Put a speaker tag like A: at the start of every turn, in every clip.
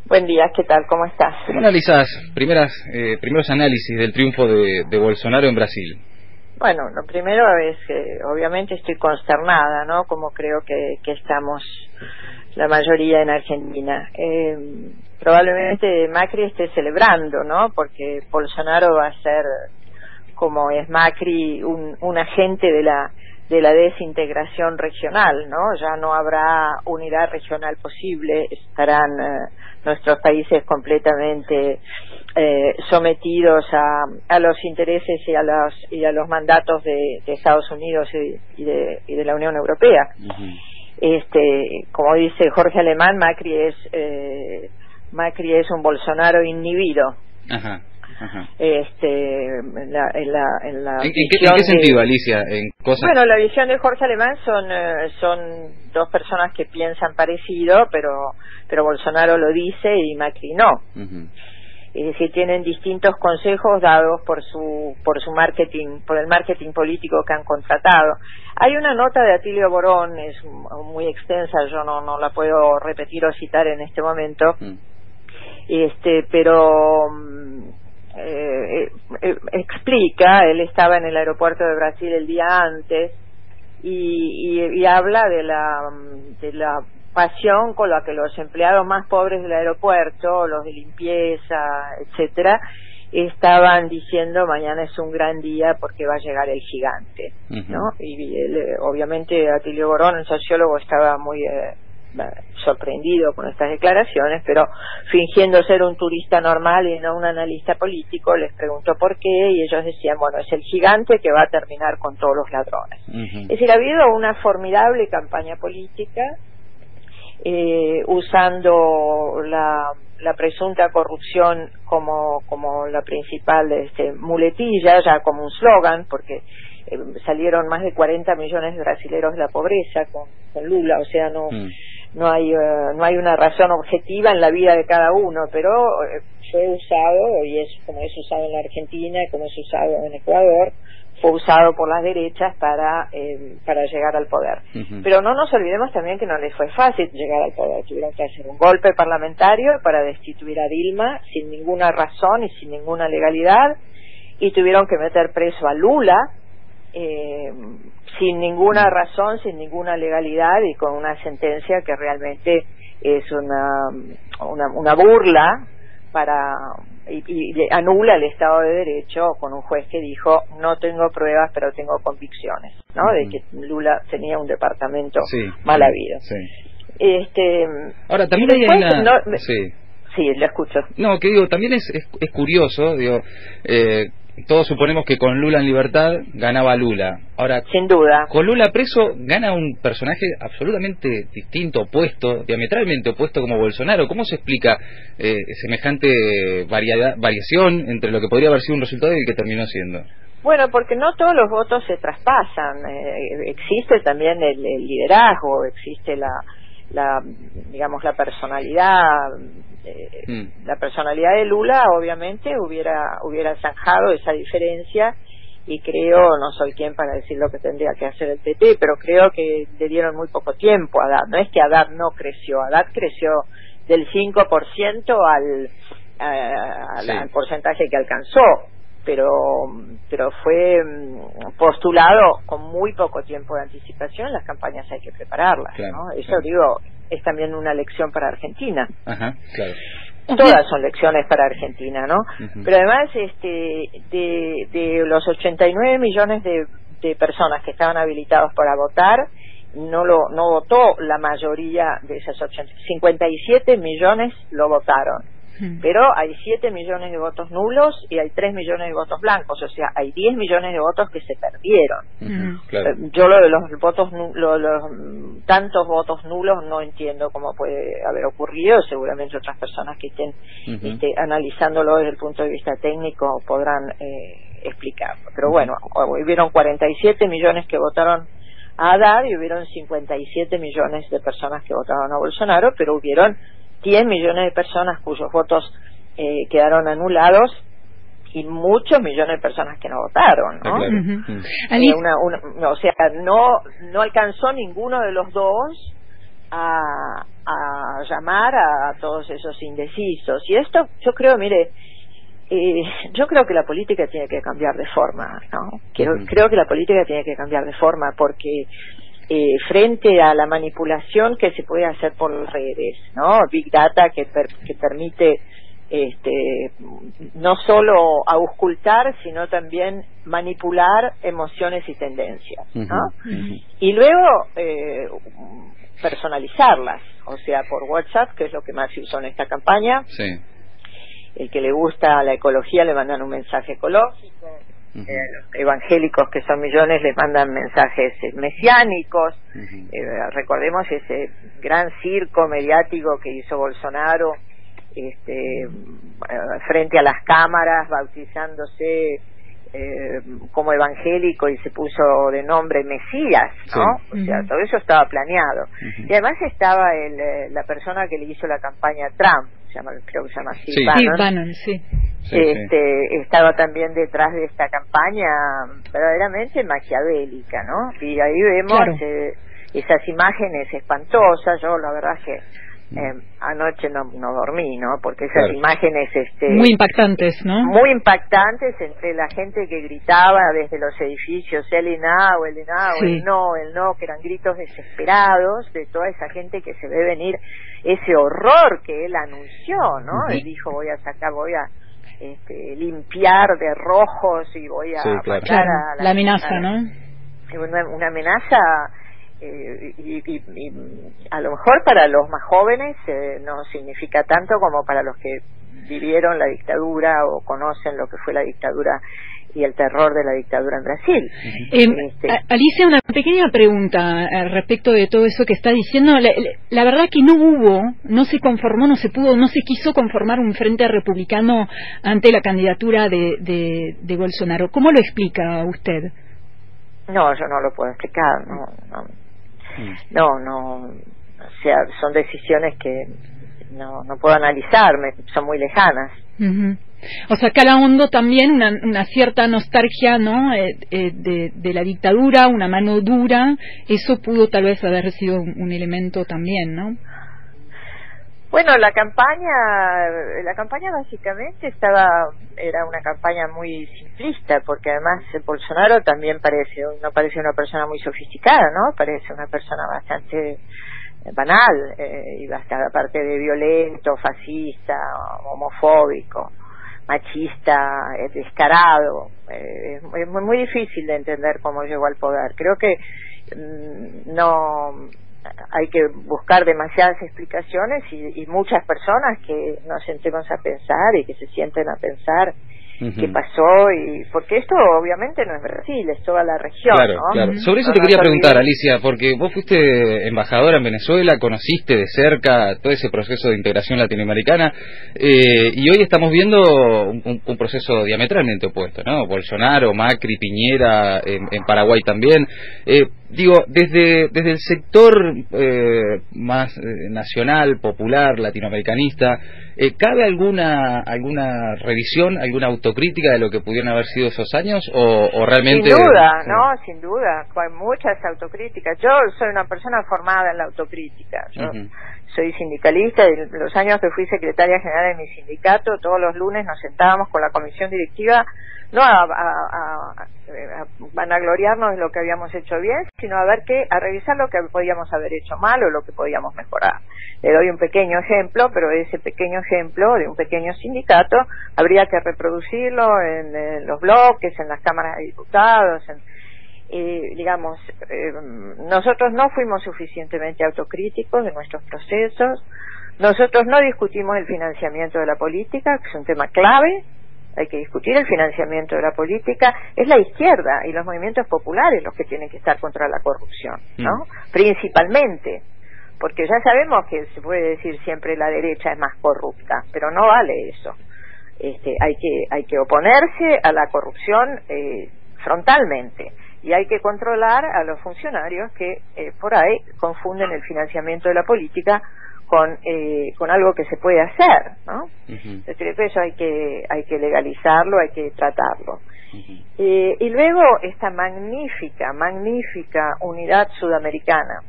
A: Buen día, ¿qué tal? ¿Cómo estás?
B: ¿Cómo analizás primeros análisis del triunfo de Bolsonaro en Brasil?
A: Bueno, lo primero es que obviamente estoy consternada, ¿no? Como creo que estamos la mayoría en Argentina. Probablemente Macri esté celebrando, ¿no? Porque Bolsonaro va a ser, como es Macri, un agente de la desintegración regional, ¿no? Ya no habrá unidad regional posible, estarán nuestros países completamente sometidos a los intereses y a los mandatos de Estados Unidos y de la Unión Europea. Como dice Jorge Alemán, Macri es un Bolsonaro inhibido.
B: Ajá.
A: ¿En
B: qué sentido, Alicia?
A: Bueno, la visión de Jorge Alemán son dos personas que piensan parecido, pero Bolsonaro lo dice y Macri no. Es decir, tienen distintos consejos dados por su marketing, por el marketing político que han contratado. Hay una nota de Atilio Borón, es muy extensa, yo no la puedo repetir o citar en este momento, pero explica, él estaba en el aeropuerto de Brasil el día antes y habla de la pasión con la que los empleados más pobres del aeropuerto, los de limpieza, etcétera, estaban diciendo mañana es un gran día porque va a llegar el gigante, ¿no? Y él, obviamente Atilio Borón, el sociólogo, estaba muy sorprendido con estas declaraciones, pero fingiendo ser un turista normal y no un analista político, les preguntó por qué y ellos decían, bueno, es el gigante que va a terminar con todos los ladrones. Es decir, ha habido una formidable campaña política usando la presunta corrupción como la principal muletilla, ya como un slogan, porque salieron más de 40 millones de brasileros de la pobreza con Lula, o sea, no hay una razón objetiva en la vida de cada uno, pero fue usado, y es como es usado en la Argentina y como es usado en Ecuador, fue usado por las derechas para llegar al poder. Pero no nos olvidemos también que no les fue fácil llegar al poder. Tuvieron que hacer un golpe parlamentario para destituir a Dilma sin ninguna razón y sin ninguna legalidad, y tuvieron que meter preso a Lula sin ninguna razón, sin ninguna legalidad y con una sentencia que realmente es una burla y anula el Estado de Derecho, con un juez que dijo no tengo pruebas pero tengo convicciones, ¿no? De que Lula tenía un departamento mal habido.
B: Ahora también hay una...
A: Sí, lo escucho.
B: No, que digo, también es curioso, digo, todos suponemos que con Lula en libertad ganaba Lula. Ahora, sin duda, con Lula preso gana un personaje absolutamente distinto, opuesto, diametralmente opuesto como Bolsonaro. ¿Cómo se explica semejante variación entre lo que podría haber sido un resultado y el que terminó siendo?
A: Bueno, porque no todos los votos se traspasan. Existe también el liderazgo, existe la personalidad. La personalidad de Lula obviamente hubiera zanjado esa diferencia, y creo, no soy quien para decir lo que tendría que hacer el PT, pero creo que le dieron muy poco tiempo a Haddad. No es que Haddad no creció, Haddad creció del 5% al porcentaje que alcanzó, pero fue postulado con muy poco tiempo de anticipación. Las campañas hay que prepararlas, ¿no? Eso digo, es también una lección para Argentina. Todas son lecciones para Argentina, ¿no? Pero además de los 89 millones de personas que estaban habilitados para votar, no votó la mayoría de esas 57 millones lo votaron. Pero hay 7 millones de votos nulos y hay 3 millones de votos blancos, o sea, hay 10 millones de votos que se perdieron. Yo lo de los votos tantos votos nulos no entiendo cómo puede haber ocurrido. Seguramente otras personas que estén analizándolo desde el punto de vista técnico podrán explicarlo. Pero bueno, hubieron 47 millones que votaron a Haddad y hubieron 57 millones de personas que votaron a Bolsonaro, pero hubieron 10 millones de personas cuyos votos quedaron anulados y muchos millones de personas que no votaron, ¿no? O sea, no alcanzó ninguno de los dos a llamar a todos esos indecisos. Y esto, yo creo, mire, yo creo que la política tiene que cambiar de forma, ¿no? Creo que la política tiene que cambiar de forma porque frente a la manipulación que se puede hacer por las redes, ¿no? Big Data que permite no solo auscultar, sino también manipular emociones y tendencias, ¿no? Y luego personalizarlas, o sea, por WhatsApp, que es lo que más se usó en esta campaña.
B: Sí.
A: El que le gusta la ecología le mandan un mensaje ecológico, los evangélicos, que son millones, les mandan mensajes mesiánicos. Recordemos ese gran circo mediático que hizo Bolsonaro frente a las cámaras, bautizándose como evangélico, y se puso de nombre Mesías, ¿no? O sea, todo eso estaba planeado. Y además estaba la persona que le hizo la campaña a Trump, creo que se llama Steve Bannon. Estaba también detrás de esta campaña verdaderamente maquiavélica, ¿no? Y ahí vemos esas imágenes espantosas. Yo la verdad es que anoche no dormí, ¿no? Porque esas imágenes
C: muy impactantes, ¿no?
A: Muy impactantes, entre la gente que gritaba desde los edificios el no, el no, que eran gritos desesperados de toda esa gente que se ve venir ese horror que él anunció, ¿no? Él dijo, voy a limpiar de rojos y voy a matar a
C: la amenaza, ¿no?
A: Una amenaza. Y a lo mejor para los más jóvenes no significa tanto como para los que vivieron la dictadura o conocen lo que fue la dictadura y el terror de la dictadura en Brasil.
C: Alicia, una pequeña pregunta respecto de todo eso que está diciendo. La verdad que no se conformó, no se quiso conformar un frente republicano ante la candidatura de Bolsonaro. ¿Cómo lo explica usted?
A: No, yo no lo puedo explicar, no, o sea, son decisiones que no puedo analizar, son muy lejanas.
C: O sea, cala hondo también una cierta nostalgia, ¿no? De la dictadura, una mano dura. Eso pudo tal vez haber sido un elemento también, ¿no?
A: Bueno, la campaña básicamente era una campaña muy simplista, porque además Bolsonaro también no parece una persona muy sofisticada, ¿no? Parece una persona bastante banal, y bastante, aparte de violento, fascista, homofóbico, machista, descarado. Es muy difícil de entender cómo llegó al poder. Creo que hay que buscar demasiadas explicaciones y muchas personas que nos sentemos a pensar y que se sienten a pensar qué pasó, y porque esto obviamente no es Brasil, es toda la región, ¿no?
B: Claro. Sobre eso te quería preguntar, Alicia, porque vos fuiste embajadora en Venezuela, conociste de cerca todo ese proceso de integración latinoamericana, y hoy estamos viendo un proceso diametralmente opuesto, ¿no? Bolsonaro, Macri, Piñera, en Paraguay también. Desde el sector más nacional, popular, latinoamericanista, ¿cabe alguna revisión, alguna autocrítica de lo que pudieron haber sido esos años, o realmente?
A: Sin duda, hay muchas autocríticas. Yo soy una persona formada en la autocrítica. Yo soy sindicalista, y en los años que fui secretaria general de mi sindicato, todos los lunes nos sentábamos con la comisión directiva, no a vanagloriarnos de lo que habíamos hecho bien, sino a revisar lo que podíamos haber hecho mal o lo que podíamos mejorar. Le doy un pequeño ejemplo, pero ese pequeño ejemplo de un pequeño sindicato habría que reproducirlo en los bloques, en las cámaras de diputados, nosotros no fuimos suficientemente autocríticos de nuestros procesos, nosotros no discutimos el financiamiento de la política, que es un tema clave. Hay que discutir el financiamiento de la política. Es la izquierda y los movimientos populares los que tienen que estar contra la corrupción, ¿no? Principalmente, porque ya sabemos que se puede decir siempre la derecha es más corrupta, pero no vale eso. Hay que oponerse a la corrupción frontalmente, y hay que controlar a los funcionarios que por ahí confunden el financiamiento de la política con algo que se puede hacer, ¿no? Entonces creo que eso hay que legalizarlo, hay que tratarlo. Y luego esta magnífica unidad sudamericana,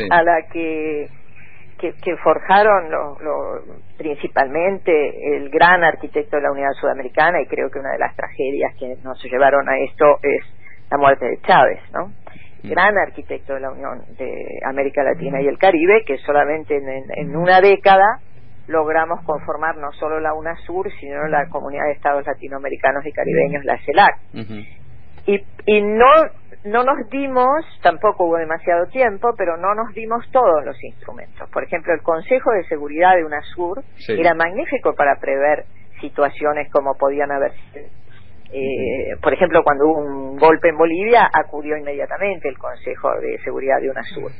A: a la que que forjaron principalmente el gran arquitecto de la Unidad Sudamericana, y creo que una de las tragedias que nos llevaron a esto es la muerte de Chávez, ¿no? Gran arquitecto de la Unión de América Latina y el Caribe, que solamente en una década logramos conformar no solo la UNASUR, sino la Comunidad de Estados Latinoamericanos y Caribeños, la CELAC. Y no nos dimos, tampoco hubo demasiado tiempo, pero no nos dimos todos los instrumentos. Por ejemplo, el Consejo de Seguridad de UNASUR era magnífico para prever situaciones como podían haber sido. Por ejemplo, cuando hubo un golpe en Bolivia, acudió inmediatamente el Consejo de Seguridad de UNASUR.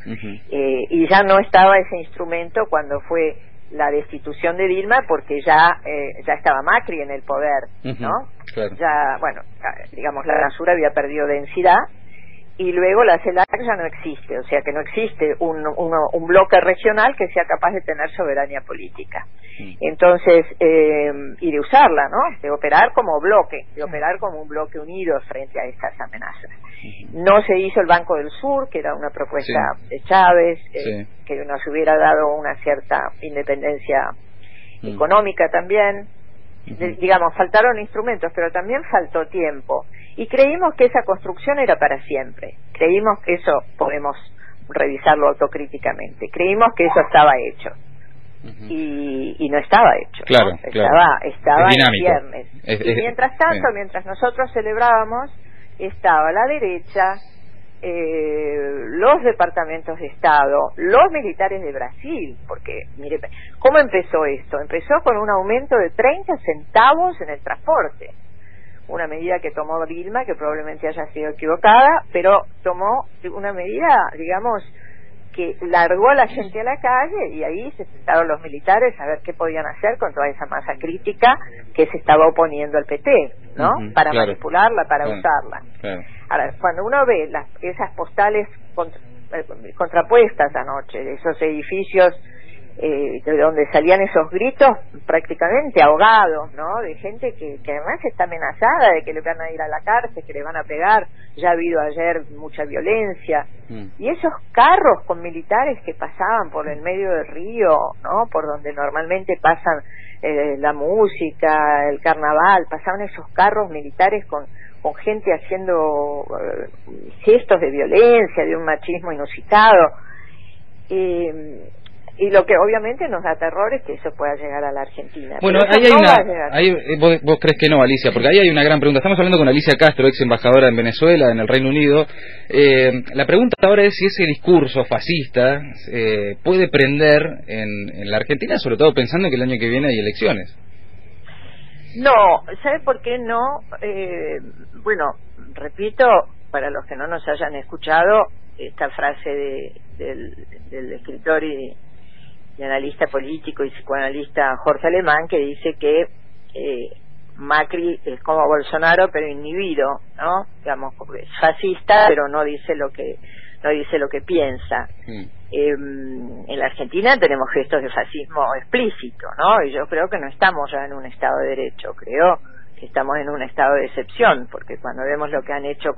A: Y ya no estaba ese instrumento cuando fue la destitución de Dilma, porque ya estaba Macri en el poder, ¿no? Claro. Ya, bueno, digamos, la UNASUR había perdido densidad, y luego la CELAC ya no existe, o sea que no existe un bloque regional que sea capaz de tener soberanía política. Entonces, y de usarla, ¿no? De operar como bloque, de operar como un bloque unido frente a estas amenazas. No se hizo el Banco del Sur, que era una propuesta de Chávez, que nos hubiera dado una cierta independencia económica también. Digamos, faltaron instrumentos, pero también faltó tiempo. Y creímos que esa construcción era para siempre. Creímos que eso, podemos revisarlo autocríticamente, creímos que eso estaba hecho. Y no estaba hecho,
B: claro,
A: ¿no?
B: Estaba
A: en viernes. Y mientras tanto, mientras nosotros celebrábamos, estaba la derecha, los departamentos de Estado, los militares de Brasil, porque, mire, ¿cómo empezó esto? Empezó con un aumento de 30 centavos en el transporte, una medida que tomó Dilma, que probablemente haya sido equivocada, pero tomó una medida, digamos, que largó a la gente a la calle, y ahí se sentaron los militares a ver qué podían hacer con toda esa masa crítica que se estaba oponiendo al PT, ¿no? Para manipularla, para usarla. Ahora, cuando uno ve esas postales contrapuestas anoche, de esos edificios de donde salían esos gritos prácticamente ahogados, ¿no? De gente que además está amenazada de que le van a ir a la cárcel, que le van a pegar. Ya ha habido ayer mucha violencia. Y esos carros con militares que pasaban por el medio del río, ¿no? Por donde normalmente pasan la música, el carnaval, pasaban esos carros militares con gente haciendo gestos de violencia, de un machismo inusitado. Y lo que obviamente nos da terror es que eso pueda llegar a la Argentina.
B: Bueno, vos crees que no, Alicia, porque ahí hay una gran pregunta. Estamos hablando con Alicia Castro, ex embajadora en Venezuela, en el Reino Unido. La pregunta ahora es si ese discurso fascista puede prender en la Argentina, sobre todo pensando que el año que viene hay elecciones.
A: No, ¿sabe por qué no? Bueno, repito, para los que no nos hayan escuchado, esta frase del escritor y analista político y psicoanalista Jorge Alemán, que dice que Macri es como Bolsonaro pero inhibido, ¿no? Digamos, es fascista pero no dice lo que piensa. En la Argentina tenemos gestos de fascismo explícito, ¿no? Y yo creo que no estamos ya en un estado de derecho, creo que estamos en un estado de excepción, porque cuando vemos lo que han hecho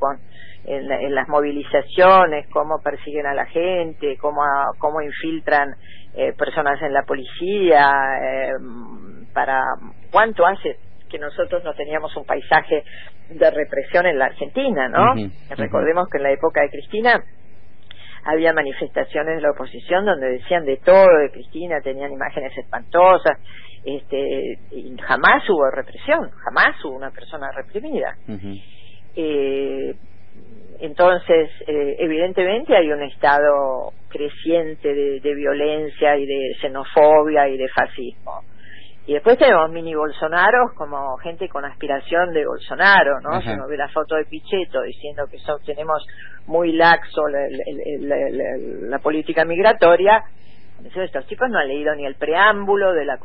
A: en las movilizaciones, cómo persiguen a la gente, cómo infiltran personas en la policía, para cuánto hace que nosotros no teníamos un paisaje de represión en la Argentina, ¿no? Recordemos que en la época de Cristina había manifestaciones de la oposición donde decían de todo de Cristina, tenían imágenes espantosas, y jamás hubo represión, jamás hubo una persona reprimida. Entonces, evidentemente hay un estado creciente de violencia y de xenofobia y de fascismo. Y después tenemos mini Bolsonaros como gente con aspiración de Bolsonaro, ¿no? Si uno ve la foto de Pichetto diciendo que tenemos muy laxo la política migratoria, estos tipos no han leído ni el preámbulo de la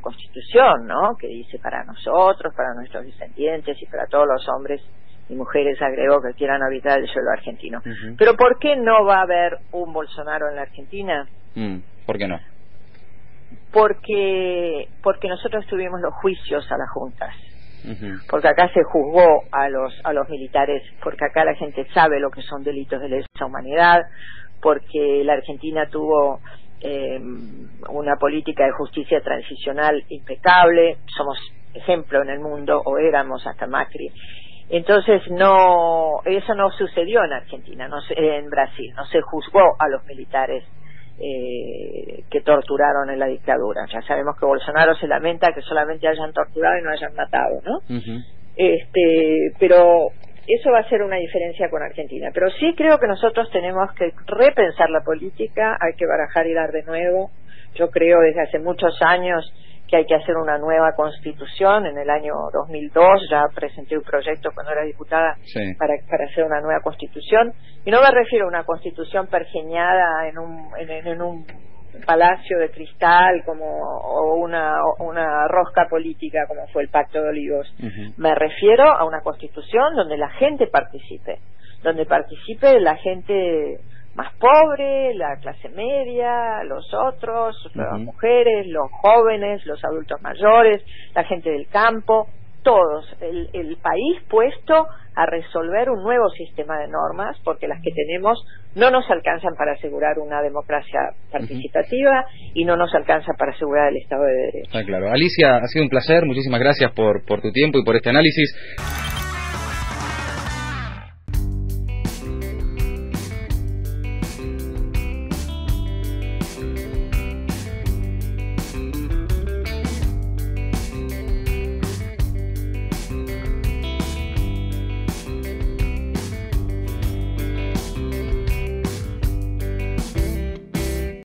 A: Constitución, ¿no? Que dice para nosotros, para nuestros descendientes y para todos los hombres y mujeres, agregó, que quieran habitar el suelo argentino. Pero ¿por qué no va a haber un Bolsonaro en la Argentina?
B: ¿Por qué no?
A: Porque nosotros tuvimos los juicios a las juntas, porque acá se juzgó a los militares, porque acá la gente sabe lo que son delitos de lesa humanidad, porque la Argentina tuvo una política de justicia transicional impecable, somos ejemplo en el mundo, o éramos hasta Macri. Entonces eso no sucedió en Argentina, en Brasil, no se juzgó a los militares que torturaron en la dictadura. Ya sabemos que Bolsonaro se lamenta que solamente hayan torturado y no hayan matado, ¿no? Pero eso va a ser una diferencia con Argentina. Pero sí creo que nosotros tenemos que repensar la política, hay que barajar y dar de nuevo. Yo creo desde hace muchos años que hay que hacer una nueva constitución. En el año 2002 ya presenté un proyecto cuando era diputada para hacer una nueva constitución, y no me refiero a una constitución pergeñada en un palacio de cristal o una rosca política como fue el Pacto de Olivos. Me refiero a una constitución donde la gente participe, la gente más pobre, la clase media, los otros, las mujeres, los jóvenes, los adultos mayores, la gente del campo, todos, el país puesto a resolver un nuevo sistema de normas, porque las que tenemos no nos alcanzan para asegurar una democracia participativa y no nos alcanzan para asegurar el Estado de Derecho.
B: Está claro. Alicia, ha sido un placer, muchísimas gracias por tu tiempo y por este análisis.